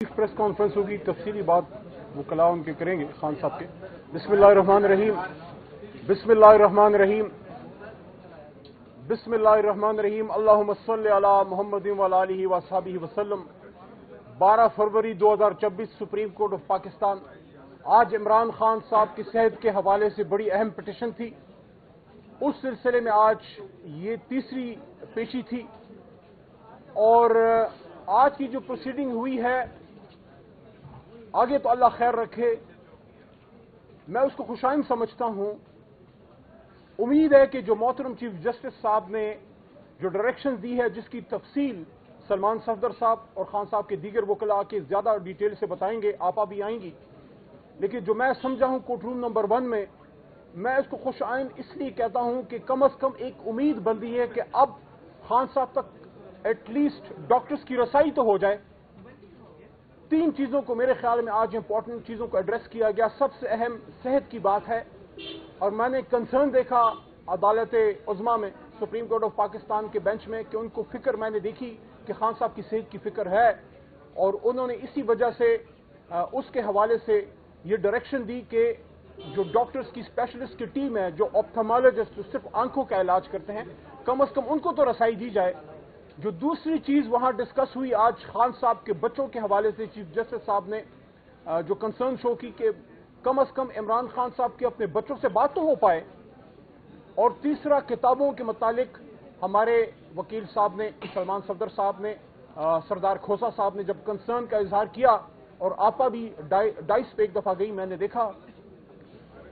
Basic press conference होगी, तफसीली बात वो कला उनके करेंगे खान साहब के। बिस्मिल्लाहिर्रहमानिर्रहीम, बिस्मिल्लाहिर्रहमानिर्रहीम, बिस्मिल्लाहिर्रहमानिर्रहीम। अल्लाहुम्मा सल्लि अला मुहम्मदिन व अला आलिहि व अस्हाबिहि वसल्लम। 12 फरवरी 2024 सुप्रीम कोर्ट ऑफ पाकिस्तान। आज इमरान खान साहब की सेहत के हवाले से बड़ी अहम पिटीशन थी। उस सिलसिले में आज ये तीसरी पेशी थी और आज की जो प्रोसीडिंग हुई है, आगे तो अल्लाह खैर रखे, मैं उसको खुशाइम समझता हूं। उम्मीद है कि जो मोहतरम चीफ जस्टिस साहब ने जो डायरेक्शन दी है, जिसकी तफसील सलमान सफदर साहब और खान साहब के दीगर वकला के ज्यादा डिटेल से बताएंगे, आपा भी आएंगी, लेकिन जो मैं समझा हूं कोर्ट रूम नंबर 1 में, मैं इसको खुशाइन इसलिए कहता हूं कि कम अज कम एक उम्मीद बनती है कि अब खान साहब तक एटलीस्ट डॉक्टर्स की रसाई तो हो जाए। 3 चीजों को मेरे ख्याल में आज इंपॉर्टेंट चीजों को एड्रेस किया गया। सबसे अहम सेहत की बात है और मैंने कंसर्न देखा अदालत उज़्मा में, सुप्रीम कोर्ट ऑफ पाकिस्तान के बेंच में, कि उनको फिक्र मैंने देखी कि खान साहब की सेहत की फिक्र है और उन्होंने इसी वजह से उसके हवाले से ये डायरेक्शन दी कि जो डॉक्टर्स की स्पेशलिस्ट की टीम है, जो ऑप्थेमोलॉजिस्ट जो सिर्फ आंखों का इलाज करते हैं, कम अज कम उनको तो रसाई दी जाए। जो दूसरी चीज वहां डिस्कस हुई आज खान साहब के बच्चों के हवाले से, चीफ जस्टिस साहब ने जो कंसर्न शो की कि कम अज कम इमरान खान साहब के अपने बच्चों से बात तो हो पाए। और तीसरा, किताबों के मुतालिक हमारे वकील साहब ने, सलमान सफदर साहब ने, सरदार खोसा साहब ने जब कंसर्न का इजहार किया और आपा भी डाइस पे एक दफा गई, मैंने देखा,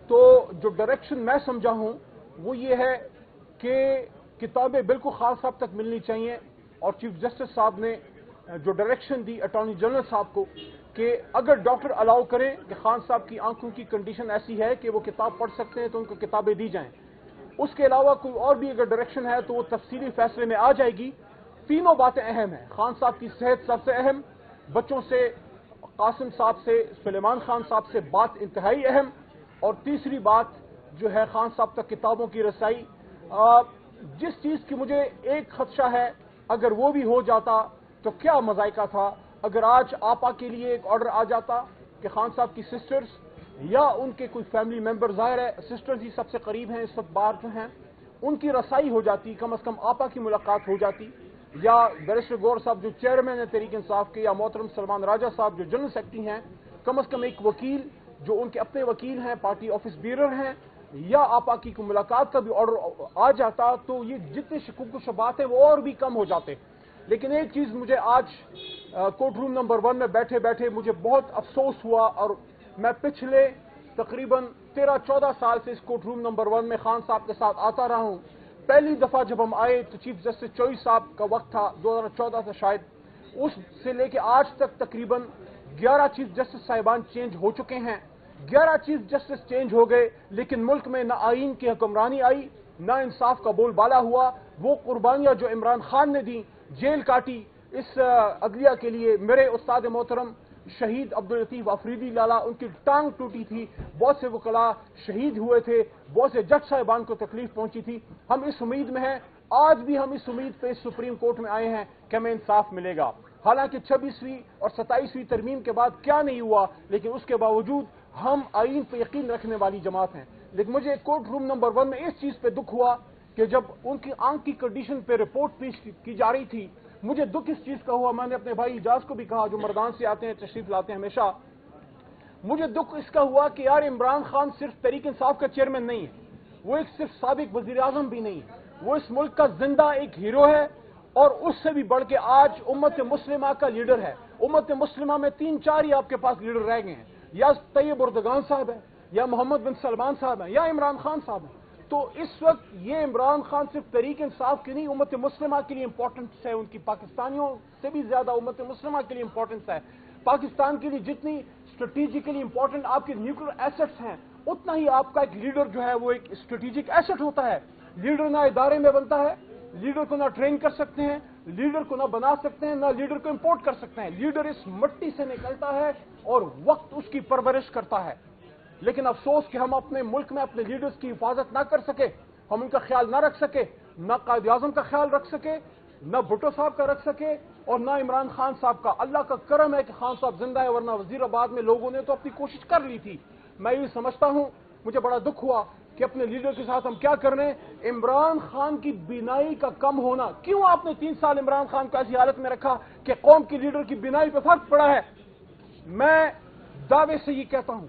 तो जो डायरेक्शन मैं समझा हूं वो ये है कि किताबें बिल्कुल खान साहब तक मिलनी चाहिए। और चीफ जस्टिस साहब ने जो डायरेक्शन दी अटॉर्नी जनरल साहब को कि अगर डॉक्टर अलाउ करें कि खान साहब की आंखों की कंडीशन ऐसी है कि वो किताब पढ़ सकते हैं, तो उनको किताबें दी जाएं। उसके अलावा कोई और भी अगर डायरेक्शन है तो वो तफसीली फैसले में आ जाएगी। तीनों बातें अहम हैं। खान साहब की सेहत सबसे अहम, बच्चों से, कासिम साहब से, सुलेमान खान साहब से बात इंतहाई अहम, और तीसरी बात जो है खान साहब तक किताबों की रसाई। जिस चीज की मुझे एक खदशा है, अगर वो भी हो जाता तो क्या मजायका था अगर आज आपा के लिए एक ऑर्डर आ जाता कि खान साहब की सिस्टर्स या उनके कोई फैमिली मेंबर, जाहिर है सिस्टर्स ही सबसे करीब हैं इस वक्त बाहर जो हैं, उनकी रसाई हो जाती, कम से कम आपा की मुलाकात हो जाती, या बैरिस्टर गौर साहब जो चेयरमैन है तहरीक इंसाफ के, या मोहतरम सलमान राजा साहब जो जनरल सेक्रेटरी हैं, कम से कम एक वकील जो उनके अपने वकील हैं, पार्टी ऑफिस बीरर हैं, या आपा की मुलाकात का भी ऑर्डर आ जाता, तो ये जितने शकूक शुबात हैं वो और भी कम हो जाते। लेकिन एक चीज मुझे आज कोर्ट रूम नंबर 1 में बैठे बैठे मुझे बहुत अफसोस हुआ, और मैं पिछले तकरीबन 13-14 साल से इस कोर्ट रूम नंबर 1 में खान साहब के साथ आता रहा हूं। पहली दफा जब हम आए तो चीफ जस्टिस चौई साहब का वक्त था, 2014 से शायद, उससे लेके आज तक तकरीबन 11 चीफ जस्टिस साहिबान चेंज हो चुके हैं। 11 चीफ जस्टिस चेंज हो गए, लेकिन मुल्क में ना आईन की हुक्मरानी आई, ना इंसाफ का बोलबाला हुआ। वो कुर्बानियां जो इमरान खान ने दी, जेल काटी इस अदलिया के लिए, मेरे उस्ताद मोहतरम शहीद अब्दुल लतीफ अफरीदी लाला, उनकी टांग टूटी थी, बहुत से वकला शहीद हुए थे, बहुत से जज साहिबान को तकलीफ पहुंची थी। हम इस उम्मीद में हैं, आज भी हम इस उम्मीद पे सुप्रीम कोर्ट में आए हैं कि हमें इंसाफ मिलेगा। हालांकि 26वीं और 27वीं तरमीम के बाद क्या नहीं हुआ, लेकिन उसके बावजूद हम आईन पर यकीन रखने वाली जमात हैं। लेकिन मुझे कोर्ट रूम नंबर 1 में इस चीज पे दुख हुआ कि जब उनकी आंख की कंडीशन पे रिपोर्ट पेश की जा रही थी, मुझे दुख इस चीज का हुआ, मैंने अपने भाई इजाज को भी कहा जो मर्दान से आते हैं, तशरीफ लाते हैं हमेशा, मुझे दुख इसका हुआ कि यार इमरान खान सिर्फ तहरीक इंसाफ का चेयरमैन नहीं है, वो एक सिर्फ साबिक वजीर आजम भी नहीं है, वो इस मुल्क का जिंदा एक हीरो है, और उससे भी बढ़ के आज उम्मत मुस्लिमा का लीडर है। उम्मत मुस्लिमा में 3-4 ही आपके पास लीडर रह गए हैं, या तैयब उर्दगान साहब है, या मोहम्मद बिन सलमान साहब है, या इमरान खान साहब है। तो इस वक्त ये इमरान खान सिर्फ तहरीक इंसाफ की नहीं, उम्मत मुस्लिमा के लिए इंपॉर्टेंस है, उनकी पाकिस्तानियों से भी ज्यादा उम्मत मुस्लिमा के लिए इंपॉर्टेंस है। पाकिस्तान के लिए जितनी स्ट्रेटेजिकली इंपॉर्टेंट आपके न्यूक्लियर एसेट्स हैं, उतना ही आपका एक लीडर जो है वो एक स्ट्रेटेजिक एसेट होता है। लीडर ना इदारे में बनता है, लीडर को ना ट्रेन कर सकते हैं, लीडर को ना बना सकते हैं, ना लीडर को इंपोर्ट कर सकते हैं। लीडर इस मिट्टी से निकलता है और वक्त उसकी परवरिश करता है। लेकिन अफसोस कि हम अपने मुल्क में अपने लीडर्स की हिफाजत ना कर सके, हम उनका ख्याल ना रख सके, ना कायद आज़म का ख्याल रख सके, نہ بھٹو صاحب کا رکھ سکے اور نہ عمران خان صاحب کا. اللہ کا کرم ہے کہ خان صاحب زندہ ہے, ورنہ وزیر آباد میں لوگوں نے تو اپنی کوشش کر لی تھی. میں یہ سمجھتا ہوں, مجھے بڑا دکھ ہوا کہ اپنے لیڈر کے ساتھ ہم کیا کر رہے ہیں. عمران خان کی بینائی کا کم ہونا, کیوں آپ نے 3 سال عمران خان کو ایسی حالت میں رکھا کہ قوم کی لیڈر کی بینائی پہ فرق پڑا ہے. میں دعوے سے یہ کہتا ہوں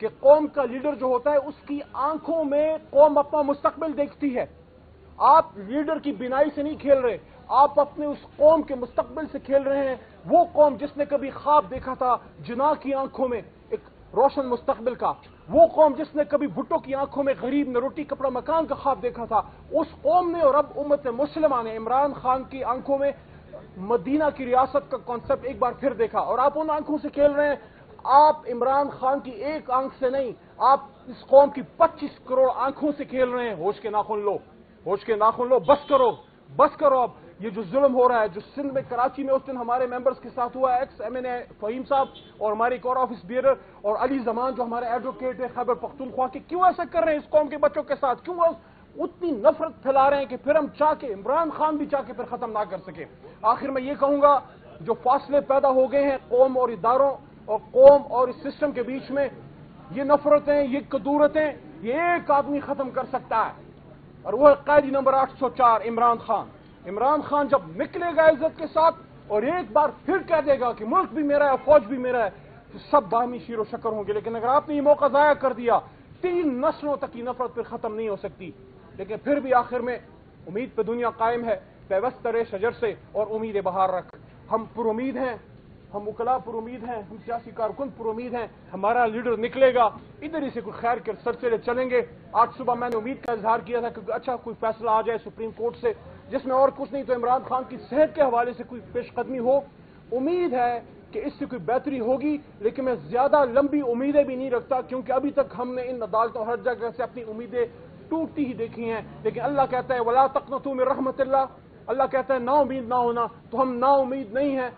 کہ قوم کا لیڈر جو ہوتا ہے اس کی آنکھوں میں قوم اپنا مستقبل دیکھتی ہے. آپ لیڈر کی بینائی سے نہیں کھیل رہے, آپ اپنے اس قوم کے مستقبل سے کھیل رہے ہیں. وہ قوم جس نے کبھی خواب دیکھا تھا جناح کی آنکھوں میں ایک روشن مستقبل کا, وہ قوم جس نے کبھی بھٹو کی آنکھوں میں غریب نے روٹی کپڑا مکان کا خواب دیکھا تھا, اس قوم نے اور اب امت مسلمہ نے عمران خان کی آنکھوں میں مدینہ کی ریاست کا کانسیپٹ ایک بار پھر دیکھا, اور آپ ان آنکھوں سے کھیل رہے ہیں. آپ عمران خان کی ایک آنکھ سے نہیں, آپ اس قوم کی 25 کروڑ آنکھوں سے کھیل رہے ہیں. ہوش کے ناخن لو, ہوش کے ناخن لو, بس کرو, بس کرو. اب یہ جو ظلم ہو رہا ہے, جو سندھ میں کراچی میں اس دن ہمارے ممبرز کے ساتھ ہوا ہے, ایکس ایم این اے فہیم صاحب اور ہمارے ایک اور آفس بیئرر اور علی زمان جو ہمارے ایڈوکیٹ ہے خیبر پختونخوا کے, کیوں ایسا کر رہے ہیں اس قوم کے بچوں کے ساتھ؟ کیوں اتنی نفرت پھیلا رہے ہیں کہ پھر ہم چاہ کے عمران خان بھی چاہ کے پھر ختم نہ کر سکے. آخر میں یہ کہوں گا, جو فاصلے پیدا ہو گئے ہیں قوم اور اداروں اور قوم اور اس سسٹم کے بیچ میں, یہ نفرتیں, یہ کدورتیں, یہ ایک آدمی ختم کر سکتا ہے, اور وہ ہے قیدی نمبر 804 عمران خان. عمران خان جب نکلے گا عزت کے ساتھ اور ایک بار پھر کہہ دے گا کہ ملک بھی میرا ہے, فوج بھی میرا ہے, تو سب باہمی شیر و شکر ہوں گے. لیکن اگر آپ نے یہ موقع ضائع کر دیا, 3 نسلوں تک کی نفرت پھر ختم نہیں ہو سکتی. لیکن پھر بھی آخر میں امید پہ دنیا قائم ہے, پیوست ترے شجر سے اور امید بہار رکھ. ہم پر امید ہیں, ہم وکلاء پر امید ہیں, ہم سیاسی کارکن پر امید ہیں, ہمارا لیڈر نکلے گا, ادھر ہی سے کوئی خیر کے سلسلے چلیں گے. آج صبح میں نے امید کا اظہار کیا تھا کہ اچھا کوئی فیصلہ آ جائے سپریم کورٹ سے جس میں اور کچھ نہیں تو عمران خان کی صحت کے حوالے سے کوئی پیش قدمی ہو. امید ہے کہ اس سے کوئی بہتری ہوگی, لیکن میں زیادہ لمبی امیدیں بھی نہیں رکھتا, کیونکہ ابھی تک ہم نے ان عدالتوں ہر جگہ سے اپنی امیدیں ٹوٹتی ہی دیکھی ہیں. لیکن اللہ کہتا ہے وَلَا تَقْنَطُوا مِن رَحْمَتِ اللَّهِ, اللہ کہتا ہے نا امید نہ ہونا, تو ہم نا امید نہیں ہیں.